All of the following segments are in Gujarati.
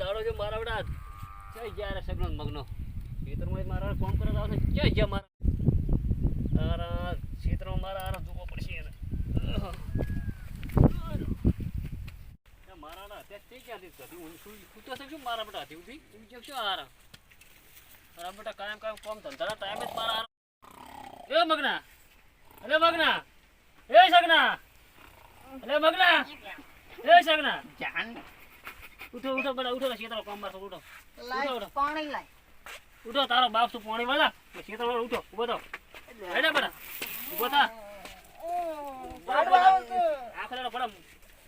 દાડો જો મારા વડા જય જ્યારે સગનો મગનો ખેતરમાં મારા ફોન કરે આવશે જય જય મારા તારા ખેતરમાં મારા આરા ધૂકો પડશે એને મારા ના તે ક્યાંથી કરી હું શું તો શું મારા બેટા હતી ઉઠી એમ કે શું આરા મારા બેટા કાયમ કોમ ધંધા ટાઈમે જ મારા એ મગના અરે મગના એ સગના અરે મગના એ સગના જાન ઉઠો બેટા ઉઠો ખેતરમાં કામ મારતો ઉઠો પાણી લાય ઉઠો તારો બાપ શું પાણી વાળા ખેતરમાં ઉઠો ઉભો થો હેડે બેટા ઉભો થા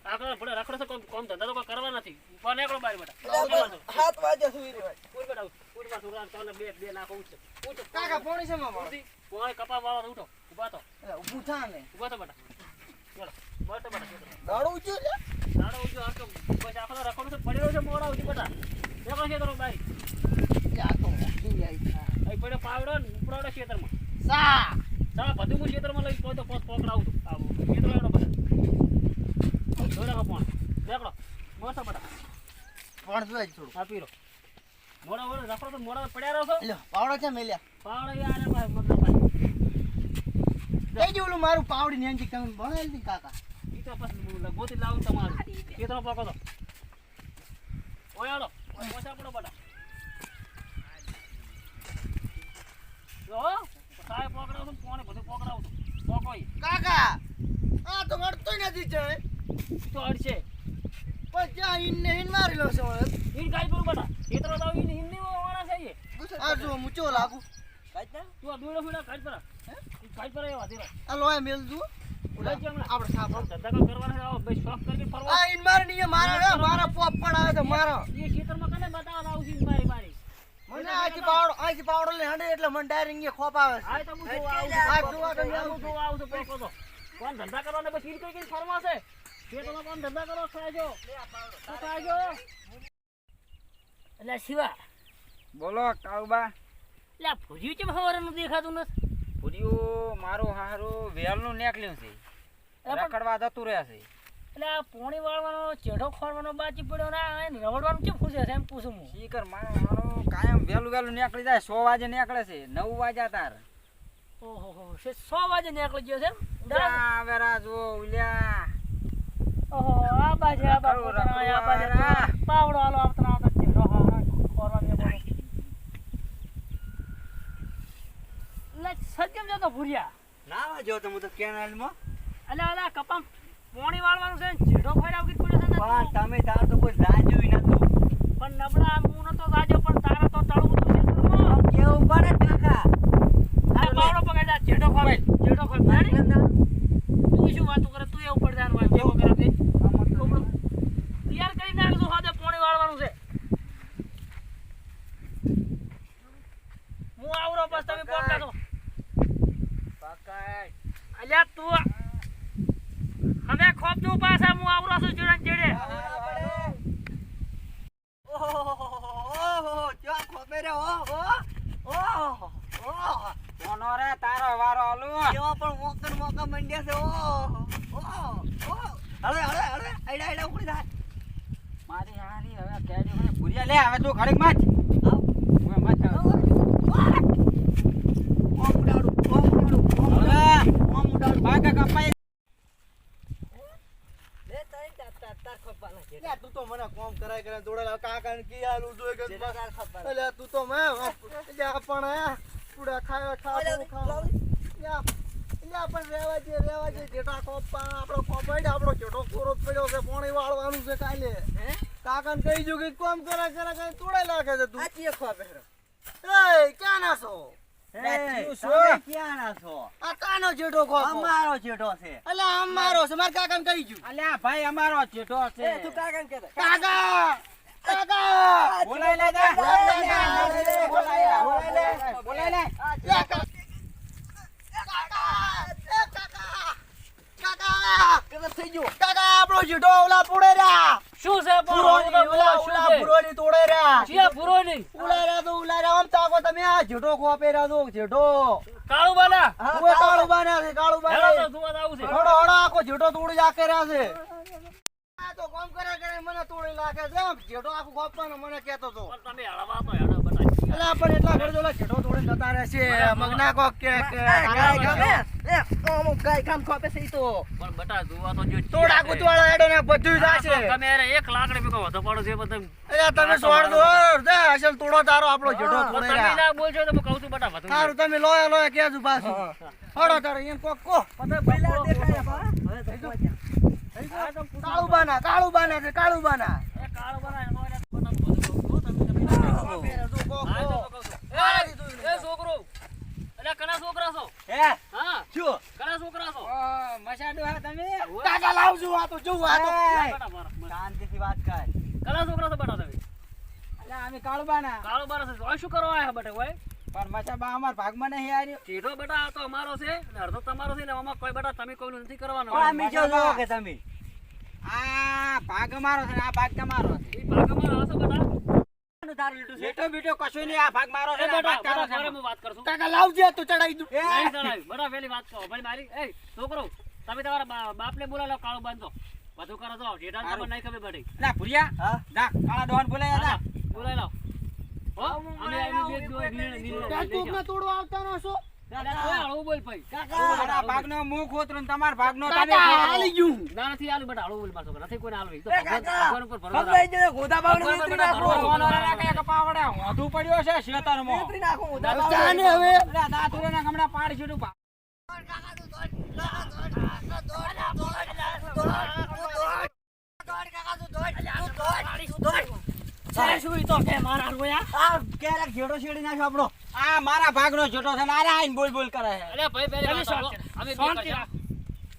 આખરે પડે રાખડો તો કોમ ધંધા તો કોઈ કરવા નથી ઉપર નીકળો બાર બેટા 7 વાગે સુઈ રહ્યો ઉઠ બેટા ઉઠ માં છોકરા તને બે નાખો ઉઠ કાકા પાણી છે મામા પાણી કપા વાળા ઉઠો ઉભા તો ઊભું થા ને ઉભા તો બેટા ચલો બસ બેટા દાડો ઉજો લે દાડો ઉજો આ તો બસ આખો રાખડો તો પડ્યો છે મોડા ઉઠી બેટા નીકળો છે તારો બાઈ યા તો કી જાય અહીં પડે પાવડો ને ઉપડાવડો ખેતરમાં સા બધું હું ખેતરમાં લઈ કોઈ તો પકડાવું છું આવું ખેતરમાં એવડો બધા જોડા પણ દેખડો મોસો બેટા પણ જોઈ થોડું આ પીરો મોડા રાખડો તો મોડા પડ્યા રહો છો લ્યો પાવડો છે મેલ્યા પાવડો યાર ભાઈ મતલબ ભાઈ કઈ જે ઓલું મારું પાવડી ને અંજી તમે ભણેલ ની કાકા ઈ તો પછી ગોતી લાવું તમારું ખેતરમાં પકો તો ઓયાડો ઓછા પડો બેટા જો સાહેબ પકડાવ છું કોને બધું પકડાવ છું પકોઈ કાકા આ તો મળતો નથી છે તો અડશે પણ જ્યાં ઇન્ને ઇન મારી લો છે ઈન કાઈ કરું બેટા ખેતરો તો ઈન હિન્દી વાળા છે એ આ જો મુચો લાગુ કાઈ તું આ દોડો ફૂડા કાઈ પરા હે કાઈ પરા એવા દેરા આ લોય મેલ દુ ઉડા છે હમણાં આપણે સાફ ધંધા કરવાના આવો ભાઈ શોખ કરીને ફરવા આ ઇન મારી ની મારા પોપ પણ આવે તો મારો એ ખેતરમાં કને બતાવવા આવું છું મારી મને આજી પાવડો લે હંડે એટલે મને ડાયરેક્ટ એ ખોપ આવે આ તો હું જોવા આવું છું પકો તો કોણ ધંધા કરવાને બસ ઈન કઈ ફરવા છે ખેતરમાં કોણ ધંધા કરો ખાજો શું ખાજો એટલે શિવા બોલો કાળુબા એટલે ભૂજ્યું છે હવારનું દેખાતું નથી ભૂર્યું મારું હારું વેલનું નીકળ્યું છે રખડવા જતું રહ્યા છે એટલે આ પોણી વાળવાનો ચેઢો ખોરવાનો બાકી પડ્યો ને રવડવાનું કેમ પૂછે છે એમ પૂછું હું શીકર મારું કાયમ વહેલું નીકળી જાય 100 વાગે નીકળે છે 9 વાગ્યા તાર ઓહો 100 વાગે નીકળી ગયો છે ઉલ્યા વેરા જો ઉલ્યા ઓહો આ બાજે પાવડો આલો આપતા આવતા ચેઢો ખોરવાનો પડે લે સત્યમ જતો ભૂરિયા ના જો તો હું તો કેનાલ માં અલા કપા પોણી વાળવાનું છે ચેઢો ખોરાવ કે પડ્યો છે પણ તમે તાર તો કોઈ જાજ્યું નતું પણ નબળા હું નતો જાજો પણ તારા તો તળવું તો છે કેવું પડે કાકા આ પાવડો પકડ્યા ચેઢો ખોરાવ તું શું વાતો કરે તું એવું પડ જાણવા કેવો કરે તે તૈયાર કરી નાખજો હાદે પોણી વાળવાનું છે હું આવરો બસ તમે કોણ કાઢો પકાય અલ્યા તું અમે ખોપ દઉં પાછા હું આવરો છું ચેડે ચેડે ઓહો ચા ખોપે રે ઓહો કોનો રે તારો વારો આલુ કેવા પણ મોકા મંડ્યા છે ઓહો હળે આઈડા ઉડી જાય મારી હારી હવે કેજો મને ભૂરિયા લે હવે તું ઘડીક માં હવે મત બાકા કપાઈ તું તો મને કોમ કરાય દોડા કાકા ને કી આલું જોઈ કે એટલે તું તો મે પણ પૂડા ખાવા પણ રેવા જે જેટા કોપા આપણો કોપાઈ આપણો જેટો કોરો પડ્યો છે પાણી વાળવાનું છે કાલે કાકા ને કહી જો કે કોમ કરે તોડાઈ નાખે છે તું આ ચીએ ખોપે એ ક્યાં ના છો આ કાનો જેઠો ખોપો અમારો જેઠો છે એટલે અમારો છે માર કાકા ને કહી જો અલ્યા ભાઈ અમારો જેઠો છે તું કાકા ને કહે કાકા બોલાય લે બોલાય લે આપણો જેઠો ઓલા પૂડે રહ્યા શું છે પુરોની તોડે રહ્યા ચિયા પૂરો નહીં ઉલારા આમ તાકો તમે આ જેઠો ખોપે રહ્યા તો જેઠો કાળુ બાલા કાળુ બાના છે કાળુ બાના હેડો તો જોવા આવું છે હડો આખો જેઠો તોડી જાકે રહ્યા છે આ તો કામ કરે મને તોડી લાગે નાખે છે આમ જેઠો આખું ગોપવાનો મને કહેતો તો પણ તમે હળવા તો હેડો બટા એટલે પણ એટલા ઘર જોલા જેઠો તોડીને જતા રહેશે મગના કોક કે પણ બટા જોવા તો જો તોડ આખું તોડ હેડો ને બધું જ આશે તમે યાર 1 લાકડી ભેગો વધો પડો છે બધું એટલે તમે છોડ દો જા અસલ તોડો તારો આપણો જેઠો તોડે તમે રહ્યા ના બોલજો તો હું કહું છું બટા વધુ સારું તમે લોયા કેજો પાછું હડો તારે એમ કોક કો કાળું બાના છે કાળું બાના એ કાળો બનાય નો એને બટા બધું કહું તમે એ છોકરો એટલે કના છોકરા છો હે હા શું કના છોકરા છો ઓ મસાડો હા તમે કાકા લાવજો આ તો જોવું આ તો બટા મારા શાંતિથી વાત કર કના છોકરા છો બટા તમે અલ્યા અમે કાળુબાના કાળો બારસ છે ઓય શું કરવા આયા બટા ઓય પણ મસા બા અમાર ભાગમાં નહીં આવ્યો ચીઠો બટા આ તો અમારો છે અને અડધો તમારો છે ને આમાં કોઈ બટા તમે કોઈનું નથી કરવાનું તમે આ ભાગ અમારો છે ને આ ભાગ તમારો છે ઈ ભાગ અમારો હશે બટા લેટો બીટો કશું નહીં આ ભાગ મારો છે એ ને આ બટા ભાગ તારો બટા છે. હું વાત કરશું કાકા લાવજે તો ચડાઈ દઉં નહીં ચડાવી બટા પેલી વાત કહો ભાઈ મારી એ છોકરો તમે તમારા બાપને બોલાવો કાળો બાંધો બધું કરો તો જેઠા તમને નહીં ખબર પડી ના ભુરિયા જા કાળા ડોહન બોલાયા જા બોલાઈ લાવ હો અમે આવી બે દો ટૂંકમાં તોડવા આવતા ન છો હળવું બોલ ભાઈ આ ભાગનો મુખ ખોતરો ને તમાર ભાગનો તમે કાકા ખોતરો. હાલી ગયું ના નથી આલુ બટા હળવું બોલ મારો છોકરો નથી કોઈને આલુ તો ભગવાન ઉપર ભરોસો રાખો. ભગવાનનો ના કાંઈક પાવડા હોધું પડ્યો છે શેતરમાં. જાને હવે અલા, દાતુરેના હમણાં પાડી છૂટું પા- આ મારા ભાગનો છોટો છે ને આરે આઈને બોલ બોલ કરે છે. અરે ભાઈ પહેલી વાત સાંભળો. અમે બે કરશું.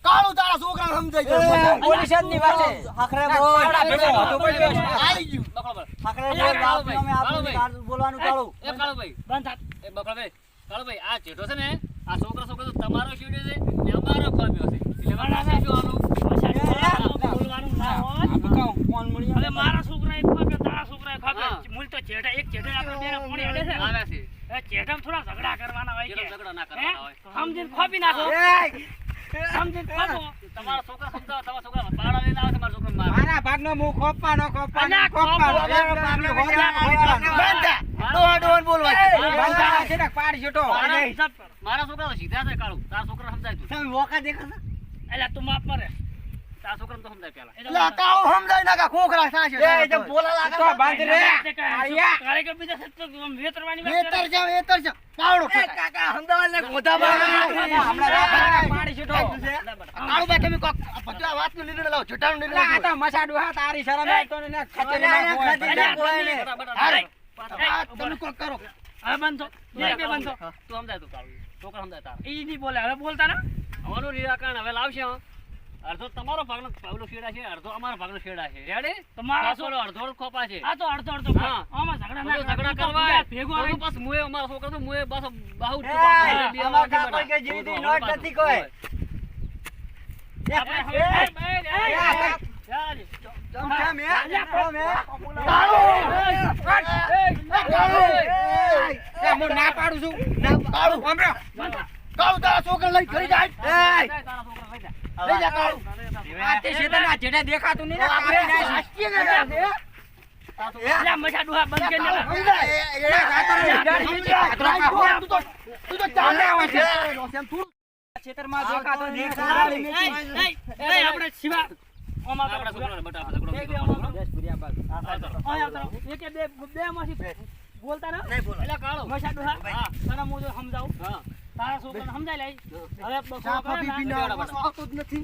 કાળું તારા છોકરાને સમજાઈ ગયું પોલીસ જ ની વાત છે. પાવડા ભેગો હોધું પડ્યો છે. હાલી ગયું બકરો બોલ. બોલ, કાળુભાઈ, અમે આપણું કાળુભાઈ. બોલવાનું કાળું એ કાળુભાઈ એ બકરાભાઈ કાળુભાઈ આ જેઠો છે ને આ છોકરો છોકરો તો તમારો શીડ્યો છે ને અમારો કામ્યો છે એટલે મારા શું જોવાનું બોલવાનું ના હોય આ બકાવ કોણ મળી હવે મારા છોકરા એક વખત તારા છોકરા એક હા. વખત મૂળ તો જેઠા એક જેઠા આપણે બેને પોણી અડે છે ને. આવ્યા છે એ જેઠામાં થોડા ઝઘડા કરવાના હોય જેનો કે ઝઘડો ના હે? કરવાના હોય સમજીને ખોપી નાખો સમજીને ખોપો તમારા છોકરા સમજાવો તમારા છોકરા પાડા લઈને આવે છે મારા છોકરા મારે મારા ભાગનો મુખ ખોપવાનો ખોપવાનો અલા, ખોપવાનો ખોપો. એક ભાગનો ખોપવાનો. બંધા ડોહા ડોહાને બોલવા છે. બંધાણા છે ને પાડી છૂટો. આને હિસાબ કરો મારા છોકરા તો સીધા છે કાળું તારા છોકરા સમજાય તું તમે વોકા દેખાતા એટલે તું માફ કરે તારા છોકરાને તો સમજાય પેલા એટલે એટલે કાળું સમજાય ના કા ખોખરા થાશે એ જે બોલા લાગે તો બંધ રે. આયા. કાર્યકર બીજા છે તો આમ વેતરવાની વાત કરે. એતર છે કાળું કાકા સમજાવવા ને ગોધા હમણાં રાખવાના પાડી છૂટો. કાળું ભાઈ તમે કોક આ બધું આ વાતનો નિર્ણય લાવો છટાનો નિર્ણય આ તો મસાડું હા તારી શરમ આવતો ને ખચેરીમાં ખોવાય. તમે કોક કરો હવે બંધો બે બે બંધો તું સમજાય તું કાળું છોકરા સમજાય તારા ઈ નહીં બોલે હવે બોલતા ના હવાનું નિરાકરણ હવે લાવશે હો. અડધો તમારો ભાગનો પાવલો શેડા છે અડધો અમારો ભાગનો શેડા છે રેડી તમારા પાછળ અડધો ખોપા છે આ તો અડધો અડધો હા. આમાં ઝઘડા ના બધું ઝઘડા કરો. કરવા ભેગો બધું આવી પાછું મુએ અમારો છોકરો તો મુએ પાછો બાહુ જ એ, બે અમાર અમારા કાકો કે જેવી તી નોટ નથી કોઈ. આપણે હવે એ હું ના પાડું છું. કાળું કાળું તારા છોકરા લઈ ઘરે જાય લઈ જા કાળું આ તે શેતાન આ જેઠે દેખાતું નહીં ને કાપી નાખી. હાસ્ય ને કરે. અલ્યા મજા ડોહા બંધ કરી નાખ. તું તો ચાલે આવે છે ખેતરમાં દેખાતો દેખ. આપણે શિવા ઓમાં આપણા કરો. છોકરાને બટા ઝઘડો એક નથી બે કરવાનો. ઓમાં કરો. ઓય આવતા રહો. એકે બે માંથી બોલતા ના એટલે કાળો મજા ડોહા હા. તને હું જો સમજાવું હા તારા છોકરાને સમજાય લઈ હવે બખો ચા કરે પી પી ને, ના આવતો જ નથી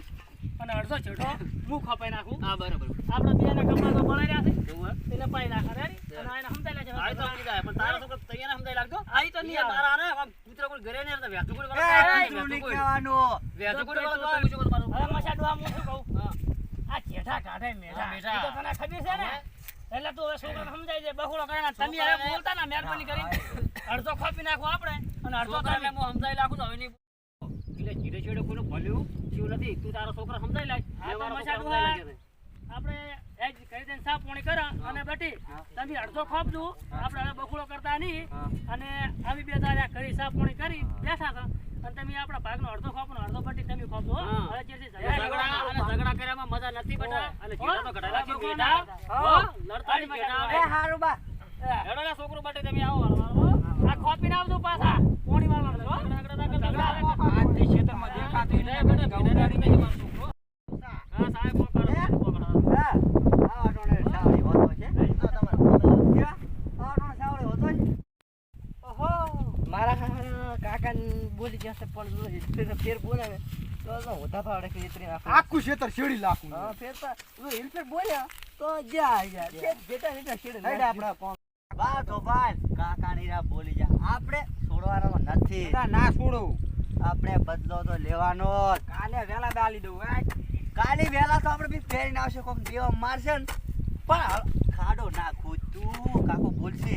અને અડધો છેડો મુખ ખપાઈ નાખું હા બરાબર આપણે બેના કપડા તો બળાઈ રહ્યા છે એવું હે? એટલે પાઈ નાખે રેડી અને આને સમજાય લે છે આ તો કીધા પણ તારા છોકરા તૈયાર સમજાય લાગતો આ તો નહીં આવે. તારા આને આમ કૂતરા કોઈ ઘરે નહીં આવતા વ્યાજુ કોઈ એ વાળા તું નહીં કહેવાનું વ્યાજુ કોઈ વાળા તો પૂછો તમારું હવે મસા ડોહા હું શું કહું હા આ જેઠા કાઢે મેઠા હા, મેઠા. ઈ તો તને ખબર છે ને એટલે તું હવે છોકરાને સમજાય છે બખોડો કરે ને તમે હવે બોલતા ના મહેરબાની કરીને અડધો ખપી નાખો આપણે અને અડધો છોકરાને તમે હું સમજાઈ લાખું તો હવે નહીં એટલે ધીરે છેડે કોઈનું ભલ્યું જીવ નથી તું તારા છોકરા સમજાઈ લાય હા, તો એ મારા મસા છોકરા સમજાઈ ડોહા. લાગે છે. આપણે એ જ કરી દઈને સાફ પોણી કરો અને બટી તમે અડધો ખોપજો આપણે હવે બખોડો કરતા નહીં અને આવી બે દાડા કરી સાફ પોણી કરી બેઠા હતા અને તમે આપણા ભાગનો અડધો ખોપો ને અડધો પટ્ટી તમે ખોપો હો. હા. હવે ચેરથી એ ઝઘડા અને ઝઘડા કર્યામાં મજા નથી બેટા અને ઘેડા તો ઘટાડા છે બેટા હો લડતા નહીં બેટા હારું બા હેડો ને છોકરો માટે તમે આવો હો આ ખોપીને આવજો પાછા પોણી વાળવાનું હો. આજથી ખેતરમાં દેખાતું બેટા બેટા બેટા નહીં મારો છોકરો હા સાહેબ પકડો હા આ ટોણે સાવડી હોતો છે આ તમારે કેવા આ ટોણે સાવડી હોતો છે ઓહો મારા કાકા બોલી જશે પણ ફેર બોલે ને તો હોતા પાડે કે ઇતરી આખું ખેતર શેડી લાખું હા ફેર હિલફેર બોલ્યા તો જા યાર બેટા બેટા છેડે હેડ આપણે કોણ બા તો ભાઈ કાકા નીરા બોલી જા આપણે છોડવાનો નથી ના છોડું આપણે બદલો તો લેવાનો જ. કાલે વેલા દાલી દઉં કાલે વેલા તો આપણે બી ફેરીને આવશે કોક દેવા મારશે ને પણ ખાડો ના ખોદ તું કાકો બોલશે